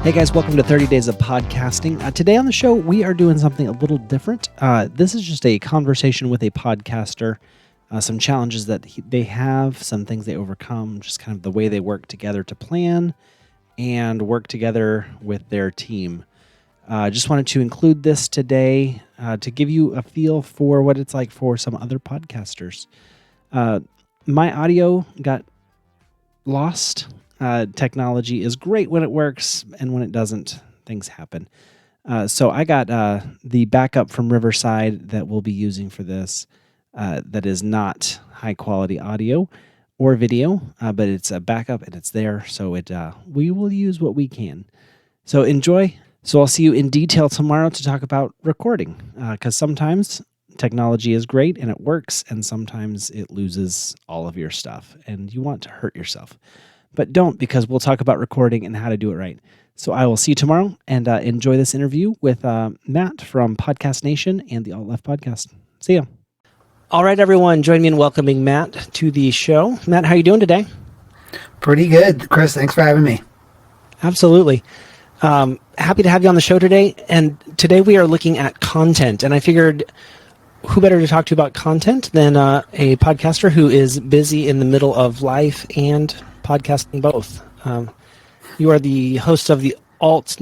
Hey guys, welcome to 30 Days of Podcasting. Today on the show, we are doing something a little different. This is just a conversation with a podcaster, some challenges that they have, some things they overcome, just kind of the way they work together to plan and work together with their team. Just wanted to include this today to give you a feel for what it's like for some other podcasters. My audio got lost. Technology is great when it works, and when it doesn't, things happen. So I got the backup from Riverside that we'll be using for this. That is not high quality audio or video, but it's a backup and it's there. So we will use what we can. So enjoy. So I'll see you in detail tomorrow to talk about recording, because sometimes technology is great and it works, and sometimes it loses all of your stuff and you want to hurt yourself. But don't, because we'll talk about recording and how to do it right. So I will see you tomorrow, and enjoy this interview with Matt from Podcast Nation and the Alt Left Podcast. See ya. All right, everyone, join me in welcoming Matt to the show. Matt, how are you doing today? Pretty good, Chris. Thanks for having me. Absolutely. Happy to have you on the show today. And today we are looking at content, and I figured who better to talk to about content than a podcaster who is busy in the middle of life and podcasting both. You are the host of the Alt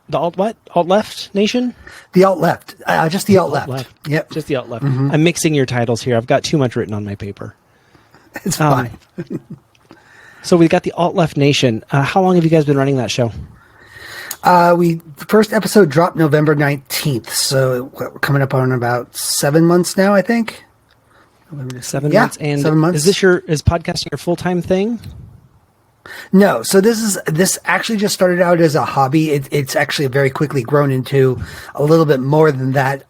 Left Nation? The Alt Left. Just the Alt Left. Yep. Just the Alt Left. Mm-hmm. I'm mixing your titles here. I've got too much written on my paper. It's fine. So we got the Alt Left Nation. How long have you guys been running that show? The first episode dropped November 19th. So we're coming up on about 7 months now, I think. 7 months. And 7 months. Is podcasting your full-time thing? No. So this actually just started out as a hobby. It's actually very quickly grown into a little bit more than that.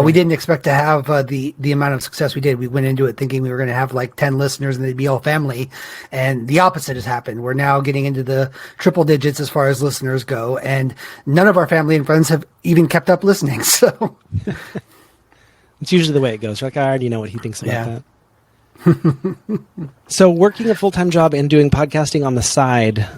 We didn't expect to have the amount of success we did. We went into it thinking we were going to have like 10 listeners and they'd be all family. And the opposite has happened. We're now getting into the triple digits as far as listeners go. And none of our family and friends have even kept up listening. So it's usually the way it goes. Like, I already know what he thinks about that. So working a full-time job and doing podcasting on the side,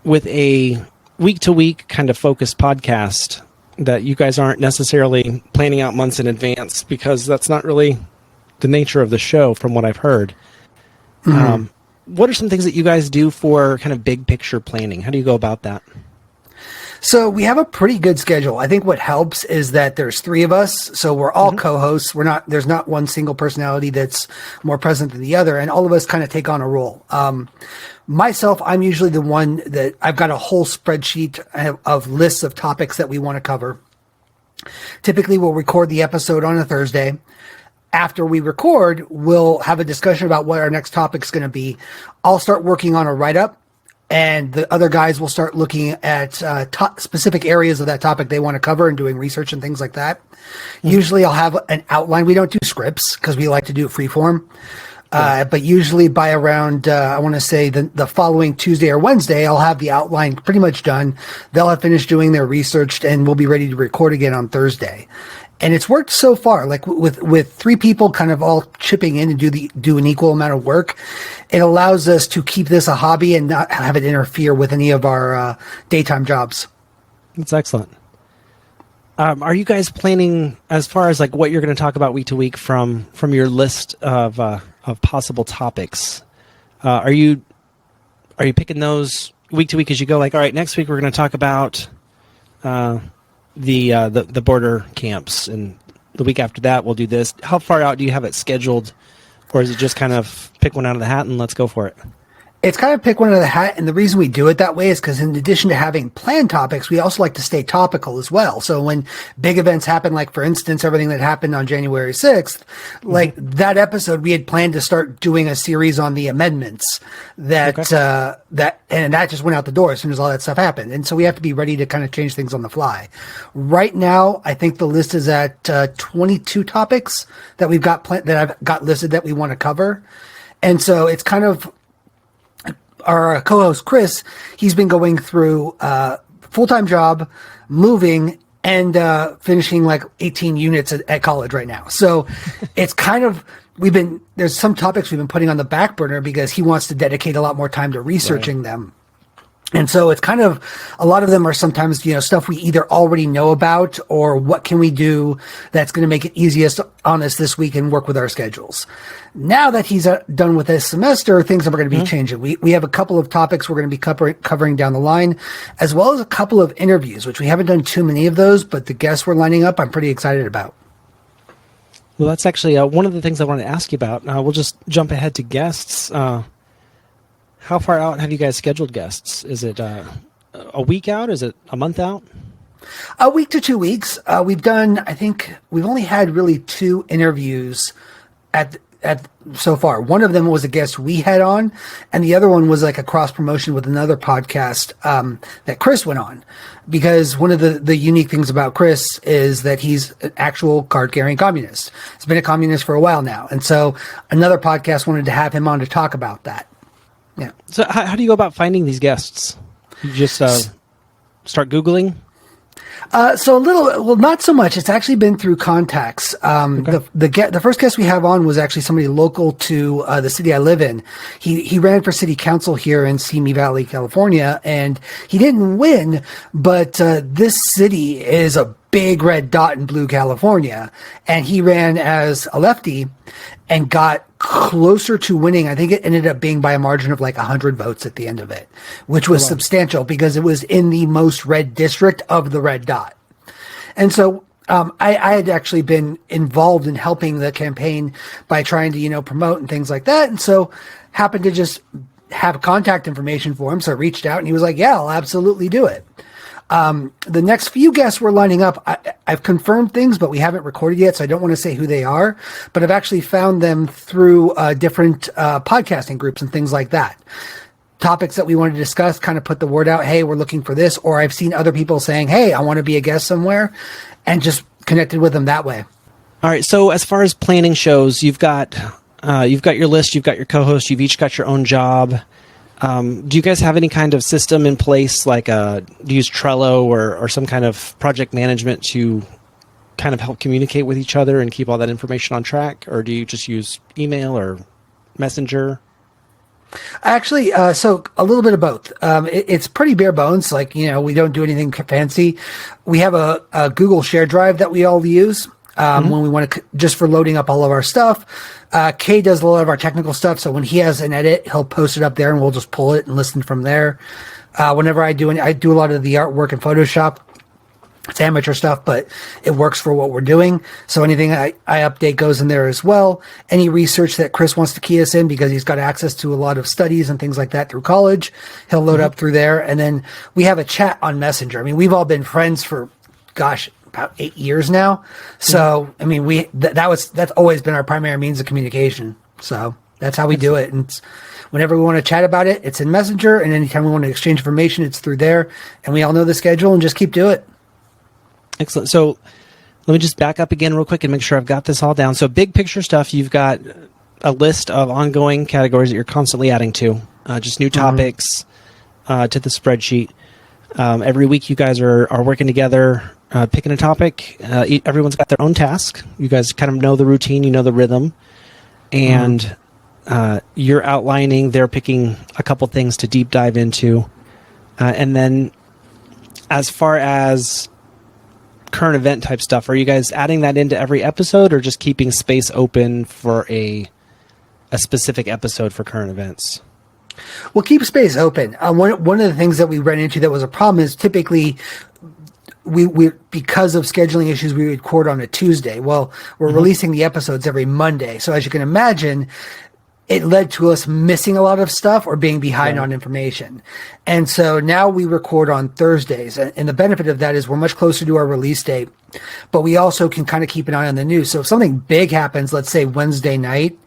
with a week-to-week kind of focused podcast that you guys aren't necessarily planning out months in advance, because that's not really the nature of the show from what I've heard. Mm-hmm. What are some things that you guys do for kind of big picture planning? How do you go about that? So we have a pretty good schedule. I think what helps is that there's three of us, so we're all co-hosts. There's not one single personality that's more present than the other, and all of us kind of take on a role. Myself, I'm usually the one that I've got a whole spreadsheet of lists of topics that we want to cover. Typically, we'll record the episode on a Thursday. After we record, we'll have a discussion about what our next topic is going to be. I'll start working on a write-up, and the other guys will start looking at specific areas of that topic they want to cover and doing research and things like that. Mm-hmm. Usually I'll have an outline. We don't do scripts because we like to do it freeform. But usually by around, I want to say the following Tuesday or Wednesday, I'll have the outline pretty much done. They'll have finished doing their research, and we'll be ready to record again on Thursday. And it's worked so far, like with three people kind of all chipping in and do an equal amount of work. It allows us to keep this a hobby and not have it interfere with any of our daytime jobs. That's excellent. Are you guys planning, as far as like what you're going to talk about week to week from your list of possible topics? Are you picking those week to week as you go? Like, all right, next week we're going to talk about the border camps, and the week after that we'll do this. How far out do you have it scheduled, or is it just kind of pick one out of the hat and let's go for it? It's kind of pick one out of the hat, and the reason we do it that way is because in addition to having planned topics, we also like to stay topical as well. So when big events happen, like for instance, everything that happened on January 6th, like that episode, we had planned to start doing a series on the amendments that just went out the door as soon as all that stuff happened. And so we have to be ready to kind of change things on the fly. Right now, I think the list is at 22 topics that we've got that I've got listed that we want to cover. And so it's kind of, our co-host Chris, he's been going through full-time job, moving, and finishing like 18 units at college right now. So it's kind of, there's some topics we've been putting on the back burner because he wants to dedicate a lot more time to researching them. And so it's kind of, a lot of them are sometimes, stuff we either already know about, or what can we do that's going to make it easiest on us this week and work with our schedules. Now that he's done with this semester, things are going to be changing. We have a couple of topics we're going to be covering down the line, as well as a couple of interviews, which we haven't done too many of those, but the guests we're lining up, I'm pretty excited about. Well, that's actually one of the things I wanted to ask you about. We'll just jump ahead to guests. How far out have you guys scheduled guests? Is it a week out? Is it a month out? A week to 2 weeks. We've done, I think we've only had really 2 interviews at so far. One of them was a guest we had on, and the other one was like a cross promotion with another podcast that Chris went on. Because one of the unique things about Chris is that he's an actual card-carrying communist. He's been a communist for a while now. And so another podcast wanted to have him on to talk about that. Yeah. So how do you go about finding these guests? You just start Googling? So not so much. It's actually been through contacts. Okay. The first guest we have on was actually somebody local to the city I live in. He ran for city council here in Simi Valley, California, and he didn't win, but this city is a big red dot in blue California, and he ran as a lefty and got closer to winning. I think it ended up being by a margin of like 100 votes at the end of it, which was substantial because it was in the most red district of the red dot. And so I had actually been involved in helping the campaign by trying to, promote and things like that. And so happened to just have contact information for him. So I reached out and he was like, yeah, I'll absolutely do it. The next few guests we're lining up, I've confirmed things, but we haven't recorded yet, so I don't want to say who they are, but I've actually found them through different podcasting groups and things like that. Topics that we want to discuss, kind of put the word out, hey, we're looking for this, or I've seen other people saying, hey, I want to be a guest somewhere, and just connected with them that way. All right, so as far as planning shows, you've got your list, you've got your co-host, you've each got your own job. Do you guys have any kind of system in place, like do you use Trello or some kind of project management to kind of help communicate with each other and keep all that information on track? Or do you just use email or Messenger? Actually, so a little bit of both. It's pretty bare bones. Like, we don't do anything fancy. We have a Google Share Drive that we all use when we want to, just for loading up all of our stuff. Kay does a lot of our technical stuff, so when he has an edit, he'll post it up there, and we'll just pull it and listen from there. Whenever I do a lot of the artwork in Photoshop. It's amateur stuff, but it works for what we're doing. So anything I update goes in there as well. Any research that Chris wants to key us in, because he's got access to a lot of studies and things like that through college, he'll load up through there. And then we have a chat on Messenger. I mean, we've all been friends for, about 8 years now. So, I mean, that's always been our primary means of communication. So that's how we do it. And whenever we want to chat about it, it's in Messenger. And anytime we want to exchange information, it's through there. And we all know the schedule and just keep doing it. Excellent. So let me just back up again real quick and make sure I've got this all down. So big picture stuff, you've got a list of ongoing categories that you're constantly adding to, just new topics to the spreadsheet. Every week you guys are working together, picking a topic. Everyone's got their own task. You guys kind of know the routine, you know the rhythm, and you're outlining, they're picking a couple things to deep dive into. And then as far as current event type stuff, are you guys adding that into every episode or just keeping space open for a specific episode for current events? We'll keep space open. One of the things that we ran into that was a problem is typically we because of scheduling issues, we record on a Tuesday. Well, we're releasing the episodes every Monday. So as you can imagine, it led to us missing a lot of stuff or being behind on information. And so now we record on Thursdays. And the benefit of that is we're much closer to our release date, but we also can kind of keep an eye on the news. So if something big happens, let's say Wednesday night,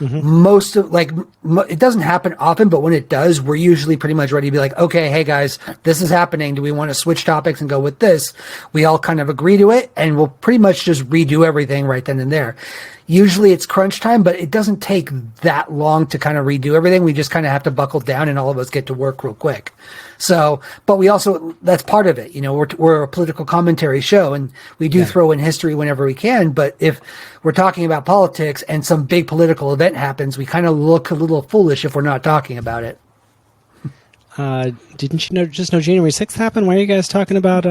most of it doesn't happen often, but when it does, we're usually pretty much ready to be like, okay, hey guys, this is happening. Do we want to switch topics and go with this? We all kind of agree to it, and we'll pretty much just redo everything right then and there. Usually it's crunch time, but it doesn't take that long to kind of redo everything. We just kind of have to buckle down and all of us get to work real quick. So, but we also, that's part of it. We're a political commentary show, and we do throw in history whenever we can. But if we're talking about politics and some big political event happens, we kind of look a little foolish if we're not talking about it. Didn't you know? Just know January 6th happened. Why are you guys talking about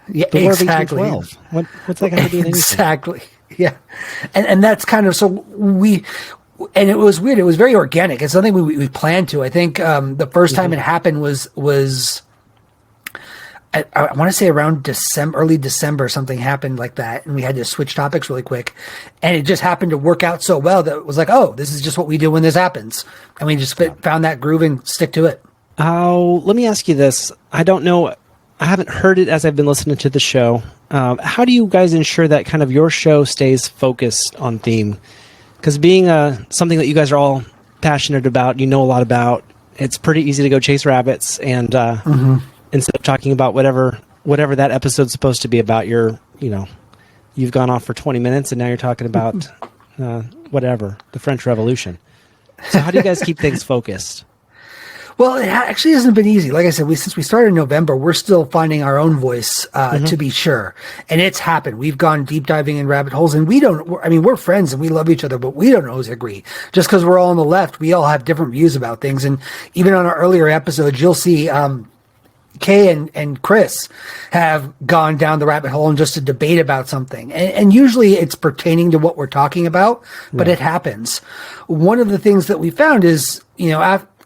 Yeah, the War of exactly. 1812? What's that got to do with anything? Exactly. Yeah. And that's kind of, and it was weird. It was very organic. It's something we planned to. I think the first time it happened was I want to say around early December, something happened like that, and we had to switch topics really quick, and it just happened to work out so well that it was like, oh, this is just what we do when this happens, and we just found that groove and stick to it. Let me ask you this. I don't know. I haven't heard it as I've been listening to the show. How do you guys ensure that kind of your show stays focused on theme? Because being something that you guys are all passionate about, you know a lot about, it's pretty easy to go chase rabbits and instead of talking about whatever that episode's supposed to be about, you've gone off for 20 minutes and now you're talking about the French Revolution. So how do you guys keep things focused? Well, it actually hasn't been easy. Like I said, since we started in November, we're still finding our own voice, to be sure. And it's happened. We've gone deep diving in rabbit holes, and we're friends and we love each other, but we don't always agree. Just because we're all on the left, we all have different views about things. And even on our earlier episodes, you'll see, Kay and Chris have gone down the rabbit hole and just a debate about something. And usually it's pertaining to what we're talking about, but it happens. One of the things that we found is,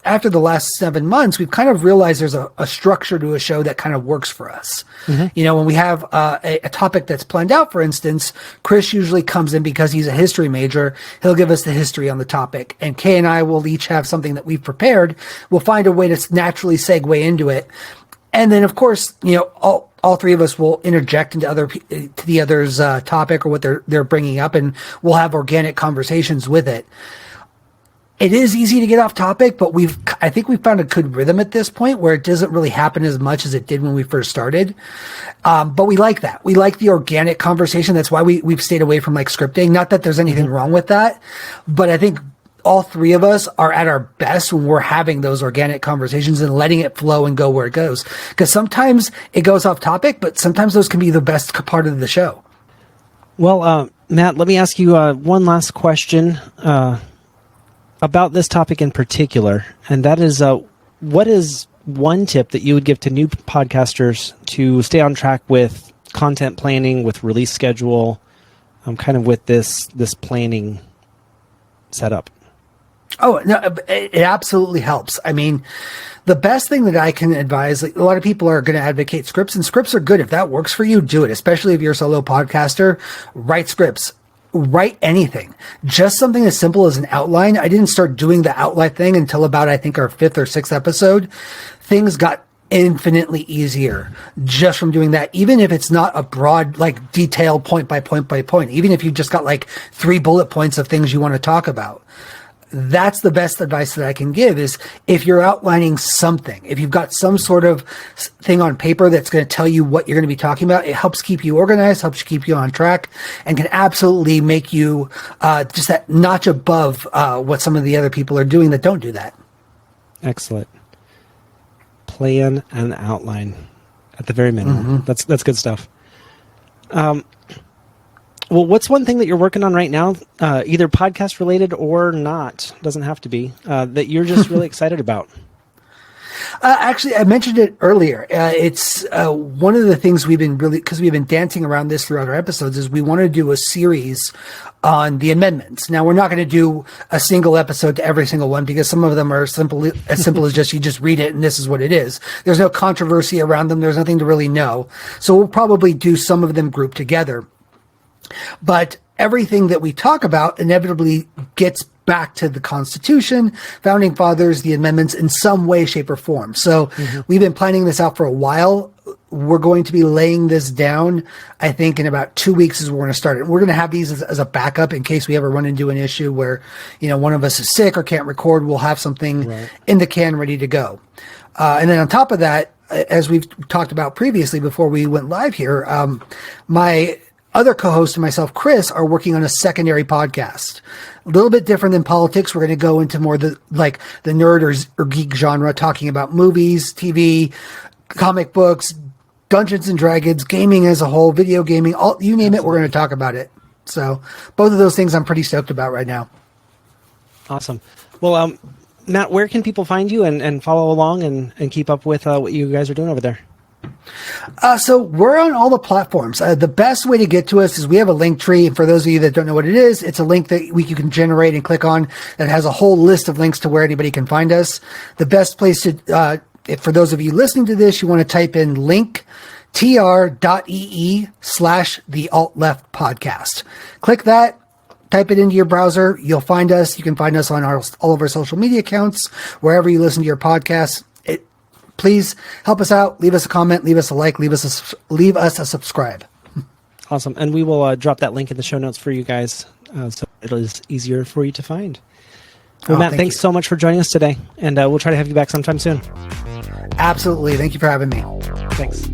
after the last 7 months, we've kind of realized there's a structure to a show that kind of works for us. When we have a topic that's planned out, for instance, Chris usually comes in because he's a history major. He'll give us the history on the topic. And Kay and I will each have something that we've prepared. We'll find a way to naturally segue into it. And then, of course, all three of us will interject into the other's topic or what they're bringing up, and we'll have organic conversations with it. It is easy to get off topic, but I think we've found a good rhythm at this point where it doesn't really happen as much as it did when we first started. But we like that. We like the organic conversation. That's why we've stayed away from scripting. Not that there's anything wrong with that, but I think all three of us are at our best when we're having those organic conversations and letting it flow and go where it goes. Because sometimes it goes off topic, but sometimes those can be the best part of the show. Well, Matt, let me ask you one last question about this topic in particular. And that is, what is one tip that you would give to new podcasters to stay on track with content planning, with release schedule, kind of with this planning setup? Oh, no, it absolutely helps. I mean, the best thing that I can advise, a lot of people are going to advocate scripts, and scripts are good. If that works for you, do it. Especially if you're a solo podcaster, write scripts. Write anything. Just something as simple as an outline. I didn't start doing the outline thing until about, I think, our 5th or 6th episode. Things got infinitely easier just from doing that. Even if it's not a broad, detailed point by point by point, even if you just got 3 bullet points of things you want to talk about. That's the best advice that I can give is if you're outlining something, if you've got some sort of thing on paper that's going to tell you what you're going to be talking about, it helps keep you organized, helps keep you on track, and can absolutely make you just that notch above what some of the other people are doing that don't do that. Excellent. Plan and outline at the very minimum. That's good stuff. Well, what's one thing that you're working on right now, either podcast related or not, doesn't have to be, that you're just really excited about? Actually, I mentioned it earlier. It's one of the things we've been dancing around this throughout our episodes, is we want to do a series on the amendments. Now, we're not going to do a single episode to every single one because some of them are as simple as just you just read it and this is what it is. There's no controversy around them. There's nothing to really know. So we'll probably do some of them grouped together. But everything that we talk about inevitably gets back to the Constitution, Founding Fathers, the amendments in some way, shape, or form. So we've been planning this out for a while. We're going to be laying this down, I think, in about 2 weeks is when we're going to start it. We're going to have these as a backup in case we ever run into an issue where, one of us is sick or can't record. We'll have something in the can ready to go. And then on top of that, as we've talked about previously before we went live here, my other co-host and myself, Chris, are working on a secondary podcast. A little bit different than politics. We're going to go into more the nerd or geek genre, talking about movies, TV, comic books, Dungeons and Dragons, gaming as a whole, video gaming, you name it, we're going to talk about it. So both of those things I'm pretty stoked about right now. Awesome. Well, Matt, where can people find you and follow along and keep up with what you guys are doing over there? So we're on all the platforms. The best way to get to us is we have a link tree. And for those of you that don't know what it is, it's a link that you can generate and click on that has a whole list of links to where anybody can find us. The best place to, for those of you listening to this, you want to type in link tr.ee/the alt left podcast. Click that. Type it into your browser. You'll find us. You can find us on all of our social media accounts, wherever you listen to your podcasts. Please help us out. Leave us a comment. Leave us a like. Leave us a subscribe. Awesome. And we will drop that link in the show notes for you guys so it is easier for you to find. Well, Matt, thanks so much for joining us today. And we'll try to have you back sometime soon. Absolutely. Thank you for having me. Thanks.